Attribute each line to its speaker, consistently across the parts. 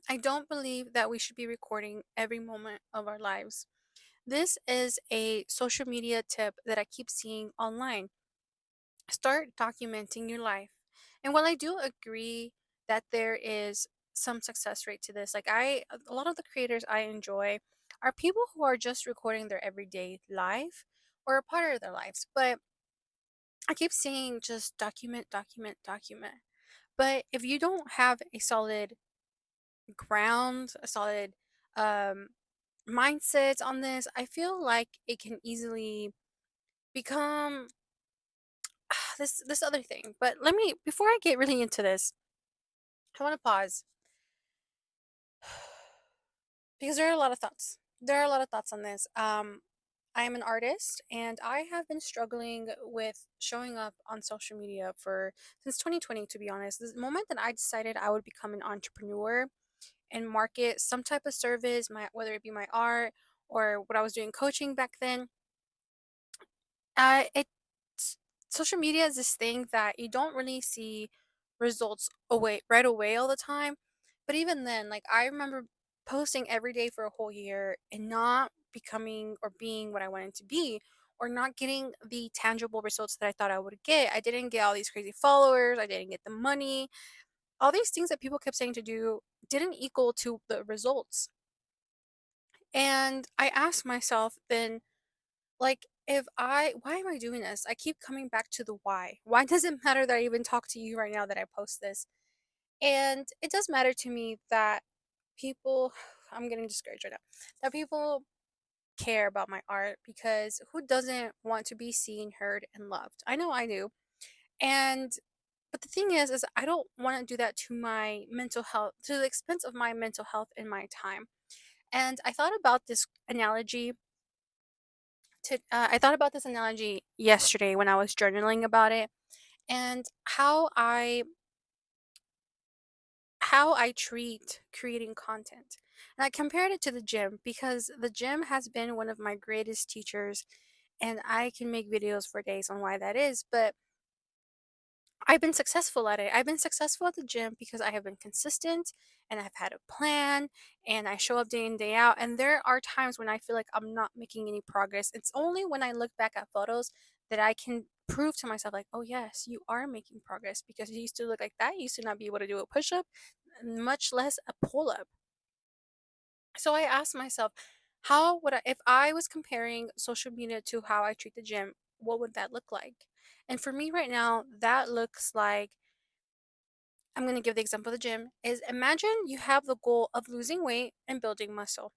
Speaker 1: I don't believe that we should be recording every moment of our lives. This is a social media tip that I keep seeing online. Start documenting your life. And while I do agree that there is some success rate to this, a lot of the creators I enjoy are people who are just recording their everyday life or a part of their lives. But I keep saying just document, document, document. But if you don't have a solid ground, a solid um, mindset on this, I feel like it can easily become this other thing. But let me before I get really into this, I want to pause because there are a lot of thoughts. There are a lot of thoughts on this. I am an artist and I have been struggling with showing up on social media for since 2020 to be honest. The moment that I decided I would become an entrepreneur and market some type of service, my whether it be my art or what I was doing coaching back then, it's social media is this thing that you don't really see results away right away all the time. But even then, like I remember posting every day for a whole year and not becoming or being what I wanted to be or not getting the tangible results that I thought I would get. I didn't get all these crazy followers, I didn't get the money. All these things that people kept saying to do didn't equal to the results. And I asked myself then, like, if I why am I doing this? I keep coming back to the why. Why does it matter that I even talk to you right now that I post this? And it does matter to me that people I'm getting discouraged right now. That people care about my art because who doesn't want to be seen, heard, and loved? I know I do. And but the thing is I don't want to do that to my mental health, to the expense of my mental health and my time. And I thought about this analogy yesterday when I was journaling about it and how I treat creating content. And I compared it to the gym because the gym has been one of my greatest teachers and I can make videos for days on why that is, but I've been successful at it. I've been successful at the gym because I have been consistent and I've had a plan and I show up day in, day out. And there are times when I feel like I'm not making any progress. It's only when I look back at photos that I can prove to myself, like, oh, yes, you are making progress because you used to look like that. You used to not be able to do a push up, much less a pull up. So I asked myself, if I was comparing social media to how I treat the gym, what would that look like? And for me right now, that looks like I'm going to give the example of the gym is imagine you have the goal of losing weight and building muscle.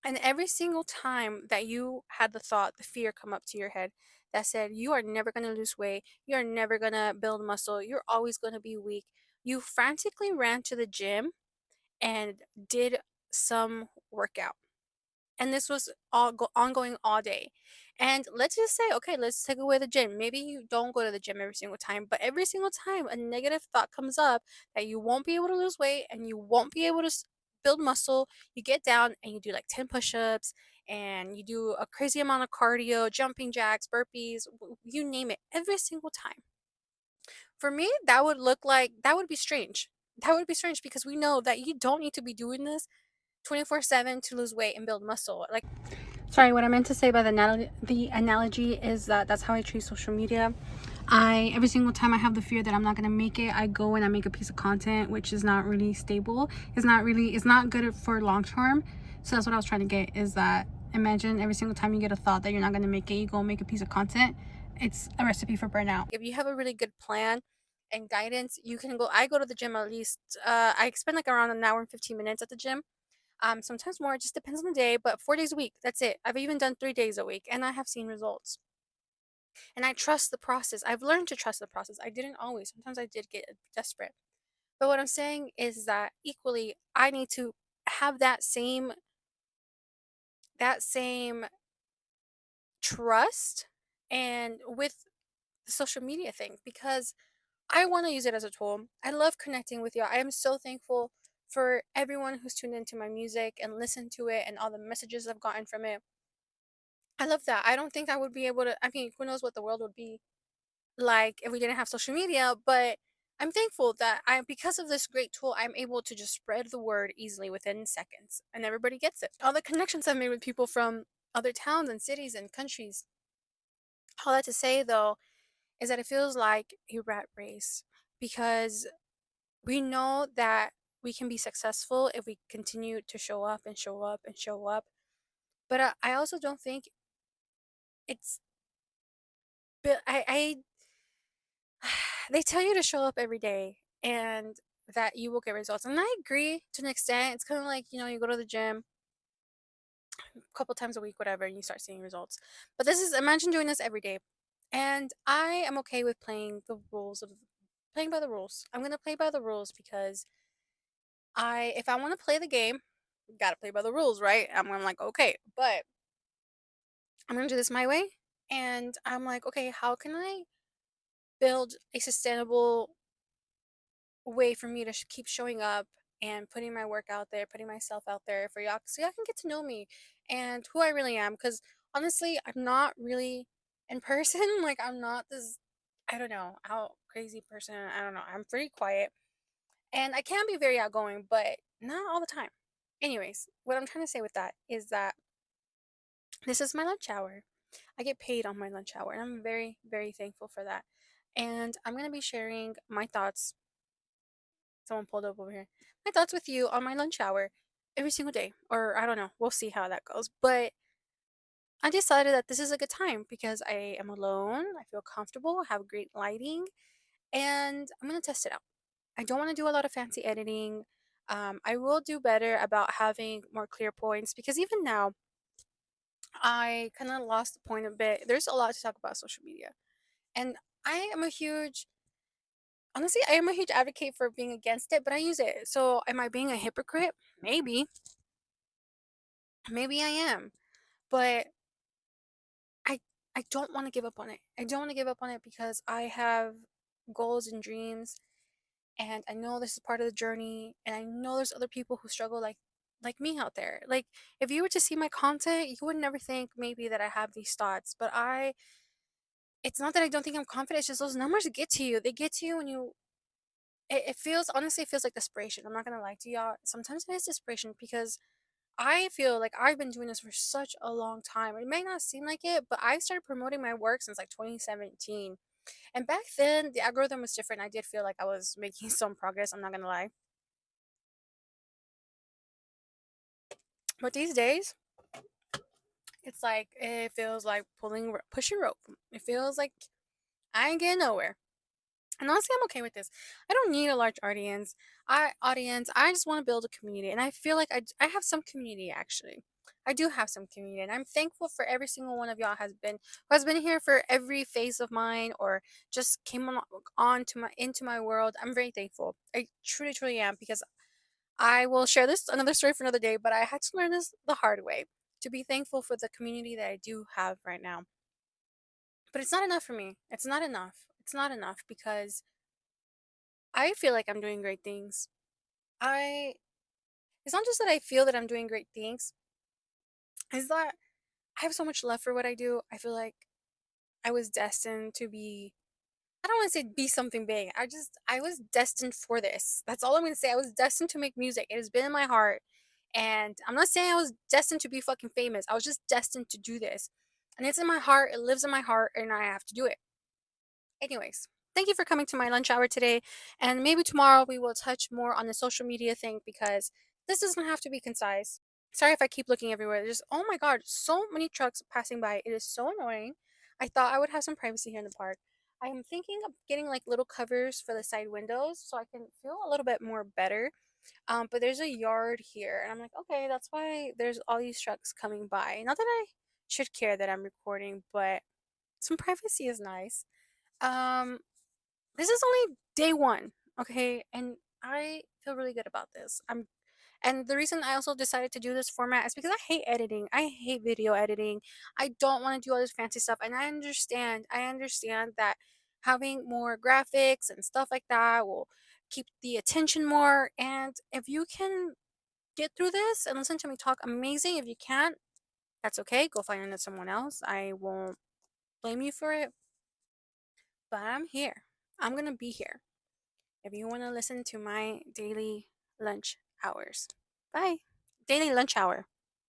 Speaker 1: And every single time that you had the thought, the fear come up to your head that said, you are never going to lose weight, you are never going to build muscle, you're always going to be weak, you frantically ran to the gym and did some workout, and this was ongoing all day. And let's just say, okay, let's take away the gym. Maybe you don't go to the gym every single time, but every single time a negative thought comes up that you won't be able to lose weight and you won't be able to build muscle, you get down and you do like 10 push-ups and you do a crazy amount of cardio, jumping jacks, burpees, you name it, every single time. For me, that would be strange. That would be strange because we know that you don't need to be doing this 24/7 to lose weight and build muscle. Like, sorry, what I meant to say by the analogy is that that's how I treat social media. I every single time I have the fear that I'm not gonna make it, I go and I make a piece of content which is not really stable. It's not good for long term. So that's what I was trying to get is that imagine every single time you get a thought that you're not gonna make it, you go make a piece of content. It's a recipe for burnout. If you have a really good plan and guidance, you can go. I go to the gym at least. I spend like around an hour and 15 minutes at the gym, sometimes more, it just depends on the day, but 4 days a week, that's it. I've even done 3 days a week and I have seen results. And I trust the process. I've learned to trust the process. I didn't always. Sometimes I did get desperate. But what I'm saying is that equally I need to have that same trust and with the social media thing because I want to use it as a tool. I love connecting with you. I am so thankful for everyone who's tuned into my music and listened to it and all the messages I've gotten from it. I love that. I don't think I would be able to. I mean, who knows what the world would be like if we didn't have social media, but I'm thankful that because of this great tool, I'm able to just spread the word easily within seconds and everybody gets it. All the connections I've made with people from other towns and cities and countries. All that to say though is that it feels like a rat race because we know that we can be successful if we continue to show up and show up and show up. But I also don't think it's, but they tell you to show up every day and that you will get results. And I agree to an extent. It's kind of like, you go to the gym a couple times a week, whatever, and you start seeing results. But this is, imagine doing this every day. And I am okay with playing by the rules. I'm going to play by the rules because if I want to play the game, got to play by the rules, right? I'm like, okay, but I'm going to do this my way. And I'm like, okay, how can I build a sustainable way for me to keep showing up and putting my work out there, putting myself out there for y'all, so y'all can get to know me and who I really am. Because honestly, I'm not really in person. Like, I'm not this, I don't know, out crazy person. I don't know. I'm pretty quiet and I can be very outgoing, but not all the time. Anyways, what I'm trying to say with that is that this is my lunch hour. I get paid on my lunch hour, and I'm very, very thankful for that. And I'm going to be sharing my thoughts. Someone pulled up over here. My thoughts with you on my lunch hour every single day. Or I don't know. We'll see how that goes. But I decided that this is a good time because I am alone. I feel comfortable, have great lighting, and I'm going to test it out. I don't want to do a lot of fancy editing. I will do better about having more clear points because even now, I kind of lost the point a bit. There's a lot to talk about social media. And I am a huge honestly, I am a huge advocate for being against it, but I use it. So am I being a hypocrite? Maybe. Maybe I am. But I I don't want to give up on it. I don't want to give up on it because I have goals and dreams and I know this is part of the journey and I know there's other people who struggle like me out there. Like if you were to see my content, you would never think maybe that I have these thoughts, but it's not that I don't think I'm confident, it's just those numbers get to you. They get to you when it feels honestly it feels like desperation. I'm not gonna lie to y'all. Sometimes it is desperation because I feel like I've been doing this for such a long time. It may not seem like it, but I started promoting my work since like 2017. And back then the algorithm was different. I did feel like I was making some progress, I'm not gonna lie. But these days, it's like it feels like pushing rope. It feels like I ain't getting nowhere. And honestly, I'm okay with this. I don't need a large audience. I just want to build a community, and I feel like I have some community actually. I do have some community, and I'm thankful for every single one of y'all who has been here for every phase of mine or just came on to my into my world. I'm very thankful. I truly, truly am because I will share this another story for another day. But I had to learn this the hard way to be thankful for the community that I do have right now. But it's not enough for me. It's not enough. It's not enough because I feel like I'm doing great things. I It's not just that I feel that I'm doing great things, it's that I have so much love for what I do. I feel like I was destined to be I don't want to say be something big. I was destined for this. That's all I'm going to say. I was destined to make music. It has been in my heart. And I'm not saying I was destined to be fucking famous. I was just destined to do this. And it's in my heart. It lives in my heart and I have to do it. Anyways, thank you for coming to my lunch hour today. And maybe tomorrow we will touch more on the social media thing because this doesn't have to be concise. Sorry if I keep looking everywhere. There's, oh my God, so many trucks passing by. It is so annoying. I thought I would have some privacy here in the park. I am thinking of getting like little covers for the side windows so I can feel a little bit more better. But there's a yard here, and I'm like, okay, that's why there's all these trucks coming by. Not that I should care that I'm recording, but some privacy is nice. Um, this is only day one, okay, and I feel really good about this. And the reason I also decided to do this format is because I hate editing. I hate video editing. I don't want to do all this fancy stuff, and I understand that having more graphics and stuff like that will keep the attention more. And if you can get through this and listen to me talk, amazing. If you can't, that's okay. Go find someone else. I won't blame you for it. But I'm here. I'm gonna be here. if you want to listen to my daily lunch hours. Bye. Daily lunch hour.